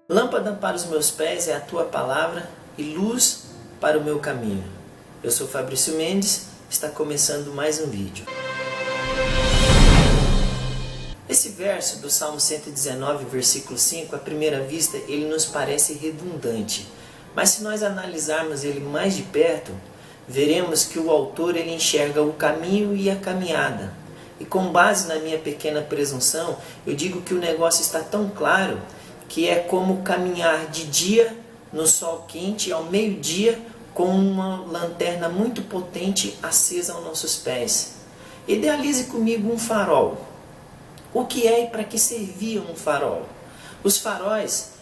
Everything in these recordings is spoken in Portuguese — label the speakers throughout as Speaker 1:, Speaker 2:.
Speaker 1: Lâmpada para os meus pés é a tua palavra e luz para o meu caminho. Eu sou Fabrício Mendes, está começando mais um vídeo. Esse verso do Salmo 119, versículo 5, à primeira vista, ele nos parece redundante. Mas se nós analisarmos ele mais de perto, veremos que o autor ele enxerga o caminho e a caminhada. E com base na minha pequena presunção, eu digo que o negócio está tão claro que é como caminhar de dia no sol quente ao meio-dia com uma lanterna muito potente acesa aos nossos pés. Idealize comigo um farol. O que é e para que servia um farol? Os faróis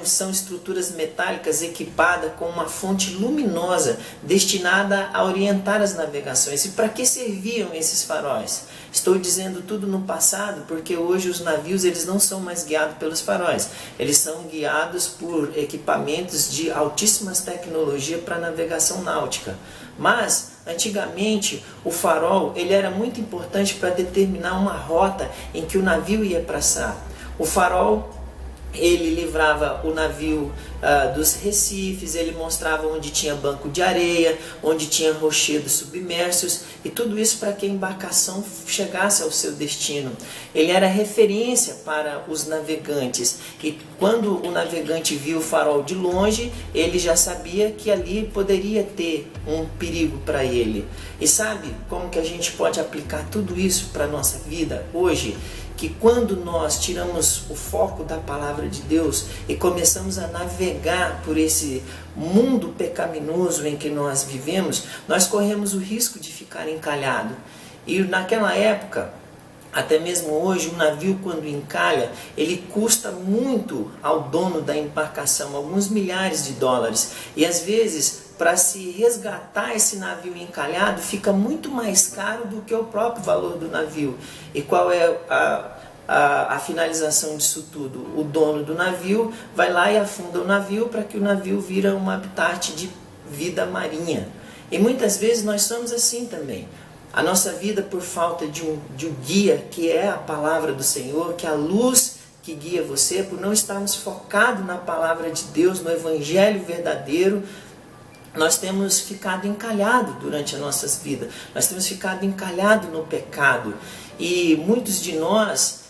Speaker 1: são estruturas metálicas equipadas com uma fonte luminosa destinada a orientar as navegações. E para que serviam esses faróis? Estou dizendo tudo no passado porque hoje os navios eles não são mais guiados pelos faróis. Eles são guiados por equipamentos de altíssimas tecnologias para navegação náutica. Mas antigamente o farol ele era muito importante para determinar uma rota em que o navio ia passar. O farol ele livrava o navio dos recifes, ele mostrava onde tinha banco de areia, onde tinha rochedos submersos, e tudo isso para que a embarcação chegasse ao seu destino. Ele era referência para os navegantes, e quando o navegante viu o farol de longe, ele já sabia que ali poderia ter um perigo para ele. E sabe como que a gente pode aplicar tudo isso para a nossa vida hoje? Que quando nós tiramos o foco da palavra de Deus e começamos a navegar por esse mundo pecaminoso em que nós vivemos, nós corremos o risco de ficar encalhado. E naquela época, até mesmo hoje, um navio quando encalha, ele custa muito ao dono da embarcação, alguns milhares de dólares. E às vezes, para se resgatar esse navio encalhado, fica muito mais caro do que o próprio valor do navio. E qual é a finalização disso tudo? O dono do navio vai lá e afunda o navio para que o navio vira um habitat de vida marinha. E muitas vezes nós somos assim também. A nossa vida, por falta de um guia, que é a palavra do Senhor, que é a luz que guia você, por não estarmos focados na palavra de Deus, no Evangelho verdadeiro, nós temos ficado encalhados durante as nossas vidas. Nós temos ficado encalhados no pecado. E muitos de nós,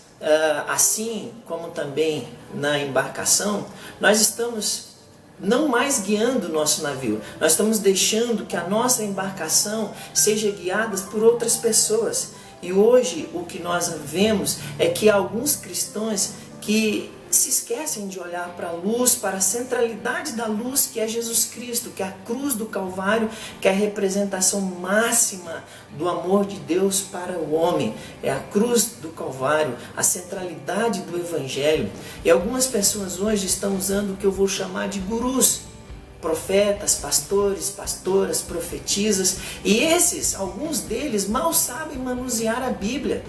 Speaker 1: assim como também na embarcação, nós estamos não mais guiando o nosso navio. Nós estamos deixando que a nossa embarcação seja guiada por outras pessoas. E hoje o que nós vemos é que há alguns cristãos que se esquecem de olhar para a luz, para a centralidade da luz que é Jesus Cristo, que é a cruz do Calvário, que é a representação máxima do amor de Deus para o homem. É a cruz do Calvário, a centralidade do Evangelho. E algumas pessoas hoje estão usando o que eu vou chamar de gurus, profetas, pastores, pastoras, profetisas, e alguns deles mal sabem manusear a Bíblia.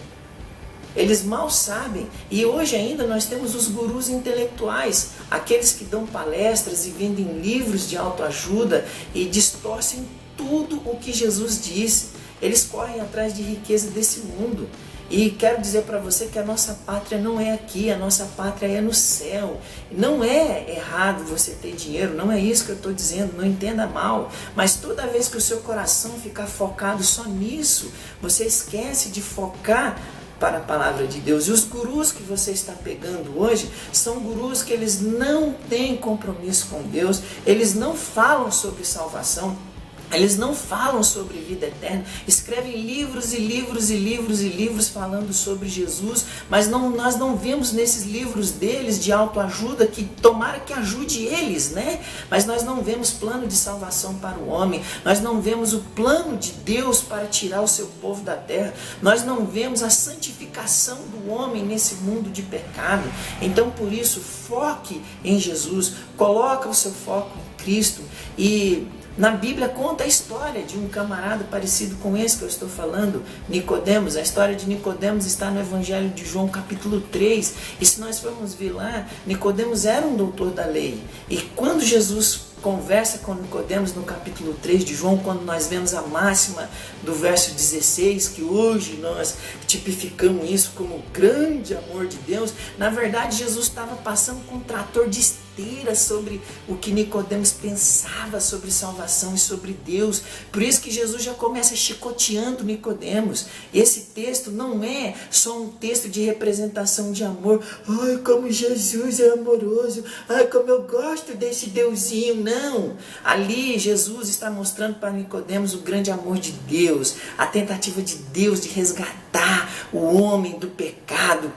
Speaker 1: Eles mal sabem. E hoje ainda nós temos os gurus intelectuais, aqueles que dão palestras e vendem livros de autoajuda e distorcem tudo o que Jesus disse. Eles correm atrás de riqueza desse mundo. E quero dizer para você que a nossa pátria não é aqui, a nossa pátria é no céu. Não é errado você ter dinheiro, não é isso que eu estou dizendo, não entenda mal. Mas toda vez que o seu coração ficar focado só nisso, você esquece de focar para a palavra de Deus. E os gurus que você está pegando hoje são gurus que eles não têm compromisso com Deus, eles não falam sobre salvação, eles não falam sobre vida eterna, escrevem livros e livros e livros e livros falando sobre Jesus, mas nós não vemos nesses livros deles de autoajuda, que tomara que ajude eles, né? Mas nós não vemos plano de salvação para o homem, nós não vemos o plano de Deus para tirar o seu povo da terra, nós não vemos a santificação do homem nesse mundo de pecado. Então por isso, foque em Jesus, coloca o seu foco em Cristo. E na Bíblia conta a história de um camarada parecido com esse que eu estou falando, Nicodemos. A história de Nicodemos está no Evangelho de João capítulo 3. E se nós formos ver lá, Nicodemos era um doutor da lei. E quando Jesus conversa com Nicodemos no capítulo 3 de João, quando nós vemos a máxima do verso 16, que hoje nós tipificamos isso como o grande amor de Deus. Na verdade, Jesus estava passando com um trator de esteira sobre o que Nicodemos pensava sobre salvação e sobre Deus. Por isso que Jesus já começa chicoteando Nicodemos. Esse texto não é só um texto de representação de amor. Ai, como Jesus é amoroso. Ai, como eu gosto desse Deusinho. Não. Ali Jesus está mostrando para Nicodemos o grande amor de Deus, a tentativa de Deus de resgatar o homem do pecado,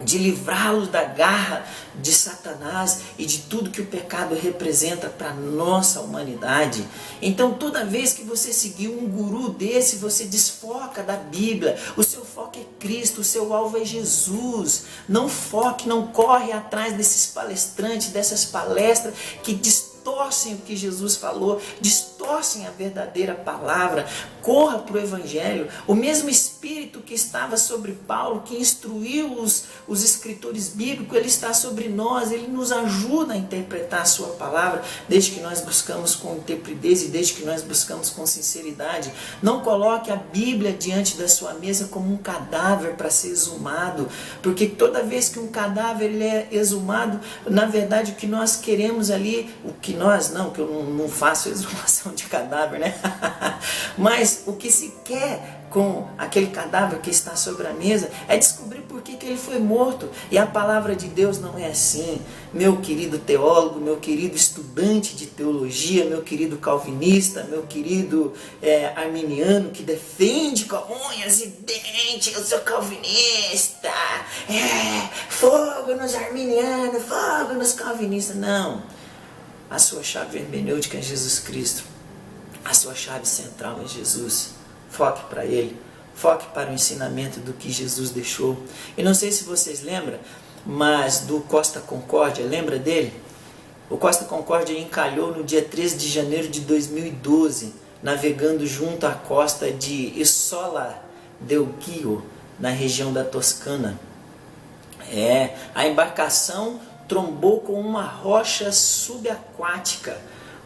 Speaker 1: de livrá-los da garra de Satanás e de tudo que o pecado representa para a nossa humanidade. Então, toda vez que você seguir um guru desse, você desfoca da Bíblia. O seu foco é Cristo, o seu alvo é Jesus. Não foque, não corre atrás desses palestrantes, dessas palestras que distorcem o que Jesus falou, distorcem a verdadeira palavra. Corra para o Evangelho. O mesmo Espírito que estava sobre Paulo, que instruiu os escritores bíblicos, ele está sobre nós, ele nos ajuda a interpretar a sua palavra, desde que nós buscamos com intrepidez e desde que nós buscamos com sinceridade. Não coloque a Bíblia diante da sua mesa como um cadáver para ser exumado, porque toda vez que um cadáver ele é exumado, na verdade o que nós queremos ali, o que nós não, que eu não faço exumação de cadáver, né? Mas o que se quer com aquele cadáver que está sobre a mesa é descobrir por que ele foi morto. E a palavra de Deus não é assim. Meu querido teólogo, meu querido estudante de teologia, meu querido calvinista, meu querido arminiano que defende com unhas e dentes, eu sou calvinista, fogo nos arminianos, fogo nos calvinistas. Não. A sua chave hermenêutica é Jesus Cristo. A sua chave central é Jesus. Foque para Ele. Foque para o ensinamento do que Jesus deixou. E não sei se vocês lembram, mas do Costa Concórdia, lembra dele? O Costa Concórdia encalhou no dia 13 de janeiro de 2012, navegando junto à costa de Isola del Gio, na região da Toscana. A embarcação trombou com uma rocha subaquática.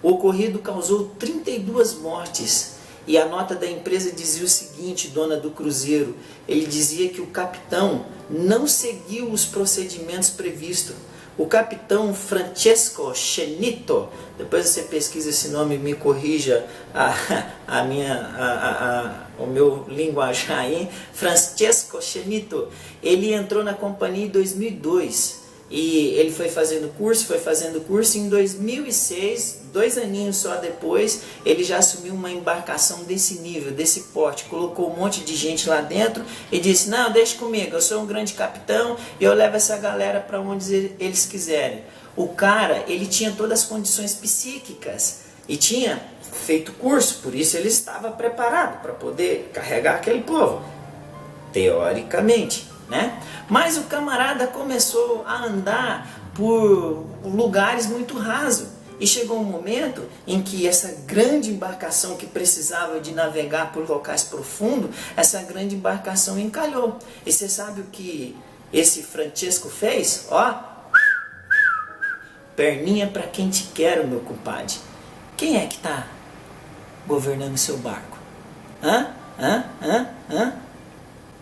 Speaker 1: O ocorrido causou 32 mortes. E a nota da empresa dizia o seguinte, dona do cruzeiro, ele dizia que o capitão não seguiu os procedimentos previstos. O capitão Francesco Chenito, depois você pesquisa esse nome e me corrija o meu linguajar aí, Francesco Chenito, ele entrou na companhia em 2002. E ele foi fazendo curso, e em 2006, 2 aninhos só depois, ele já assumiu uma embarcação desse nível, desse porte, colocou um monte de gente lá dentro e disse, não, deixa comigo, eu sou um grande capitão e eu levo essa galera para onde eles quiserem. O cara, ele tinha todas as condições psíquicas e tinha feito curso, por isso ele estava preparado para poder carregar aquele povo, teoricamente. Né? Mas o camarada começou a andar por lugares muito rasos e chegou um momento em que essa grande embarcação que precisava de navegar por locais profundos, essa grande embarcação encalhou. E você sabe o que esse Francesco fez? Ó, perninha para quem te quer, meu compadre. Quem é que está governando seu barco? Hã?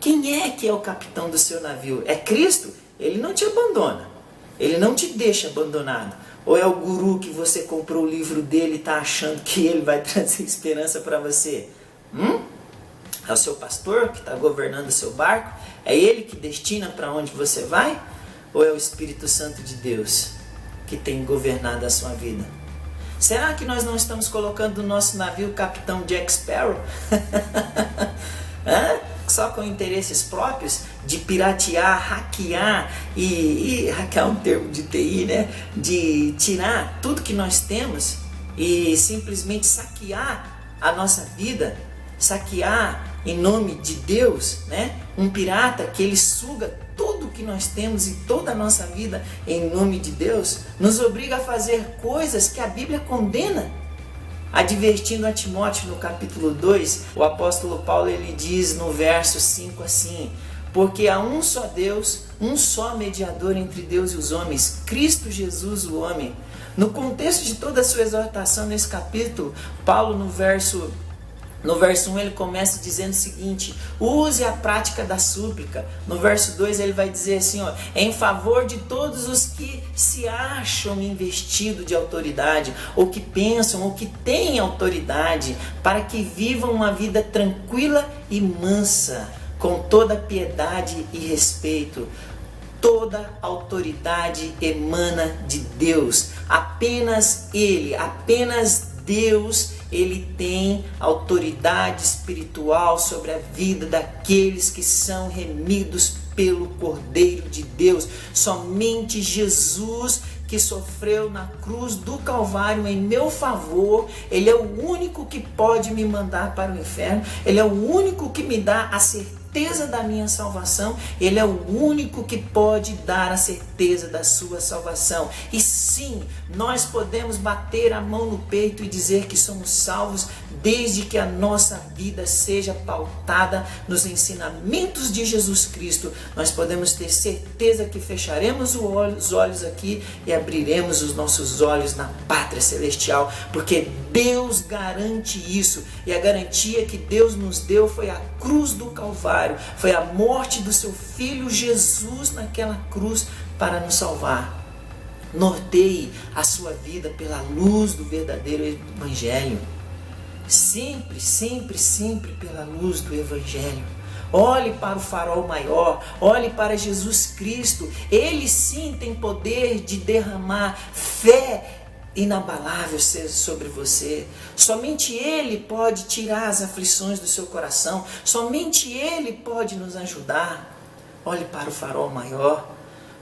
Speaker 1: Quem é que é o capitão do seu navio? É Cristo? Ele não te abandona. Ele não te deixa abandonado. Ou é o guru que você comprou o livro dele e está achando que ele vai trazer esperança para você? É o seu pastor que está governando o seu barco? É ele que destina para onde você vai? Ou é o Espírito Santo de Deus que tem governado a sua vida? Será que nós não estamos colocando no nosso navio o capitão Jack Sparrow? Só com interesses próprios de piratear, hackear e hackear é um termo de TI, né? De tirar tudo que nós temos e simplesmente saquear a nossa vida, saquear em nome de Deus, né? Um pirata que ele suga tudo que nós temos e toda a nossa vida em nome de Deus, nos obriga a fazer coisas que a Bíblia condena. Advertindo a Timóteo no capítulo 2, o apóstolo Paulo ele diz no verso 5 assim, porque há um só Deus, um só mediador entre Deus e os homens, Cristo Jesus, o homem. No contexto de toda a sua exortação nesse capítulo, Paulo no verso 1 ele começa dizendo o seguinte: use a prática da súplica. No verso 2 ele vai dizer assim, ó, em favor de todos os que se acham investidos de autoridade, ou que pensam, ou que têm autoridade, para que vivam uma vida tranquila e mansa, com toda piedade e respeito. Toda autoridade emana de Deus. Apenas Ele, apenas Deus, Ele tem autoridade espiritual sobre a vida daqueles que são remidos pelo Cordeiro de Deus. Somente Jesus, que sofreu na cruz do Calvário em meu favor, Ele é o único que pode me mandar para o inferno. Ele é o único que me dá a certeza da minha salvação. Ele é o único que pode dar a certeza da sua salvação. E sim, nós podemos bater a mão no peito e dizer que somos salvos, desde que a nossa vida seja pautada nos ensinamentos de Jesus Cristo. Nós podemos ter certeza que fecharemos os olhos aqui e abriremos os nossos olhos na pátria celestial, porque Deus garante isso, e a garantia que Deus nos deu foi a cruz do Calvário, foi a morte do seu Filho Jesus naquela cruz para nos salvar. Norteie a sua vida pela luz do verdadeiro Evangelho. Sempre, sempre, sempre pela luz do Evangelho. Olhe para o farol maior, olhe para Jesus Cristo. Ele sim tem poder de derramar fé inabalável sobre você. Somente Ele pode tirar as aflições do seu coração. Somente Ele pode nos ajudar. Olhe para o farol maior.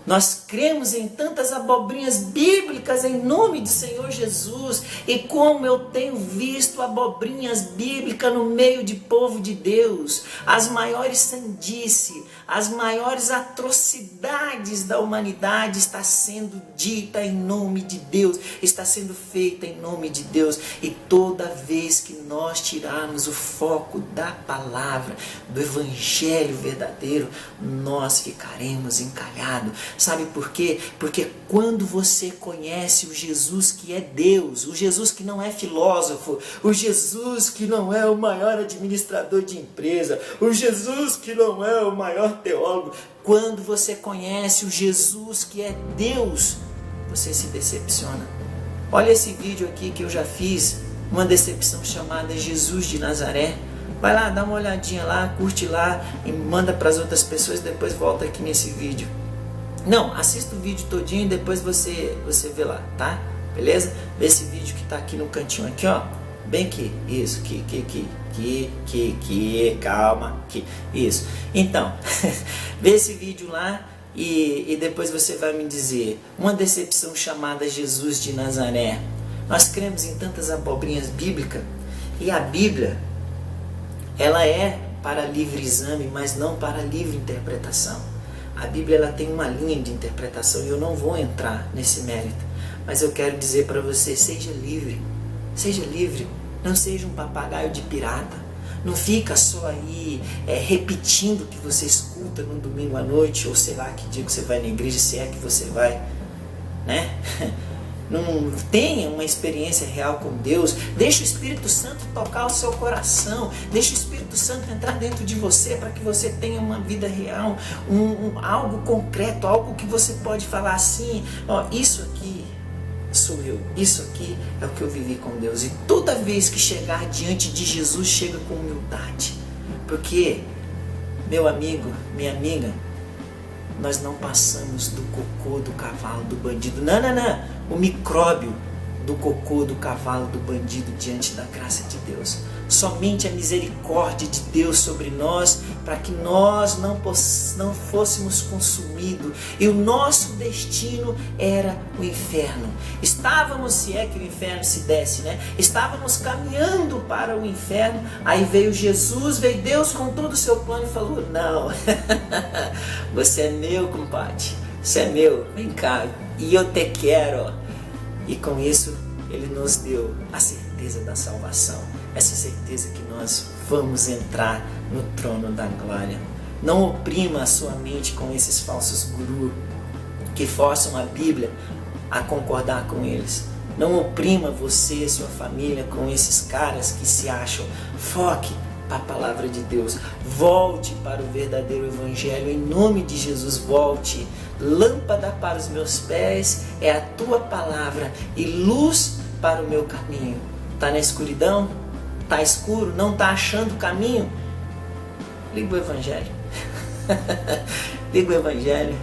Speaker 1: Nós cremos em tantas abobrinhas bíblicas em nome do Senhor Jesus. E como eu tenho visto abobrinhas bíblicas no meio de povo de Deus. As maiores sandices, as maiores atrocidades da humanidade está sendo dita em nome de Deus. Está sendo feita em nome de Deus. E toda vez que nós tirarmos o foco da palavra, do Evangelho verdadeiro, nós ficaremos encalhados. Sabe por quê? Porque quando você conhece o Jesus que é Deus, o Jesus que não é filósofo, o Jesus que não é o maior administrador de empresa, o Jesus que não é o maior teólogo, quando você conhece o Jesus que é Deus, você se decepciona. Olha esse vídeo aqui que eu já fiz, uma decepção chamada Jesus de Nazaré. Vai lá, dá uma olhadinha lá, curte lá e manda para as outras pessoas, depois volta aqui nesse vídeo. Não, assista o vídeo todinho e depois você vê lá, tá? Beleza? Vê esse vídeo que tá aqui no cantinho, aqui ó, bem aqui, isso, calma, aqui, isso. Então, vê esse vídeo lá e depois você vai me dizer, uma decepção chamada Jesus de Nazaré. Nós cremos em tantas abobrinhas bíblicas e a Bíblia, ela é para livre exame, mas não para livre interpretação. A Bíblia ela tem uma linha de interpretação e eu não vou entrar nesse mérito. Mas eu quero dizer para você, seja livre. Seja livre. Não seja um papagaio de pirata. Não fica só aí repetindo o que você escuta no domingo à noite, ou sei lá que dia que você vai na igreja, se é que você vai, né? Não tenha uma experiência real com Deus. Deixa o Espírito Santo tocar o seu coração. Deixa o Espírito Santo entrar dentro de você para que você tenha uma vida real, algo concreto, algo que você pode falar assim, ó, isso aqui sou eu, isso aqui é o que eu vivi com Deus. E toda vez que chegar diante de Jesus, chega com humildade. Porque, meu amigo, minha amiga, nós não passamos do cocô do cavalo do bandido. Não. O micróbio do cocô do cavalo do bandido diante da graça de Deus. Somente a misericórdia de Deus sobre nós, para que nós não fôssemos consumidos. E o nosso destino era o inferno. Estávamos, se é que o inferno se desse, né? Estávamos caminhando para o inferno. Aí veio Jesus, veio Deus com todo o seu plano e falou, não, você é meu, compadre. Você é meu, vem cá, e eu te quero. E com isso, Ele nos deu a certeza da salvação. Essa certeza que nós vamos entrar no trono da glória. Não oprima a sua mente com esses falsos gurus que forçam a Bíblia a concordar com eles. Não oprima você e sua família com esses caras que se acham. Foque para a palavra de Deus. Volte para o verdadeiro evangelho. Em nome de Jesus, volte. Lâmpada para os meus pés é a tua palavra e luz para o meu caminho. Está na escuridão? Está escuro? Não está achando o caminho? Liga o evangelho. Liga o evangelho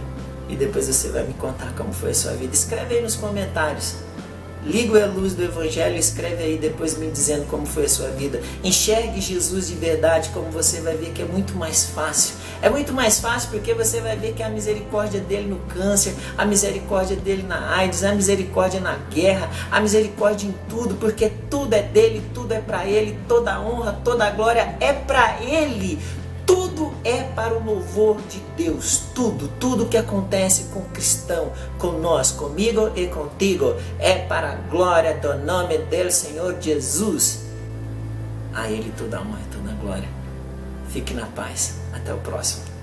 Speaker 1: e depois você vai me contar como foi a sua vida. Escreve aí nos comentários. Liga a luz do evangelho e escreve aí depois me dizendo como foi a sua vida. Enxergue Jesus de verdade, como você vai ver que é muito mais fácil. É muito mais fácil porque você vai ver que a misericórdia dele no câncer, a misericórdia dele na AIDS, a misericórdia na guerra, a misericórdia em tudo, porque tudo é dele, tudo é para ele, toda a honra, toda a glória é para ele. Tudo é para o louvor de Deus. Tudo que acontece com o cristão, com nós, comigo e contigo, é para a glória do nome do Senhor Jesus. A Ele toda a honra e toda a glória. Fique na paz. Até o próximo.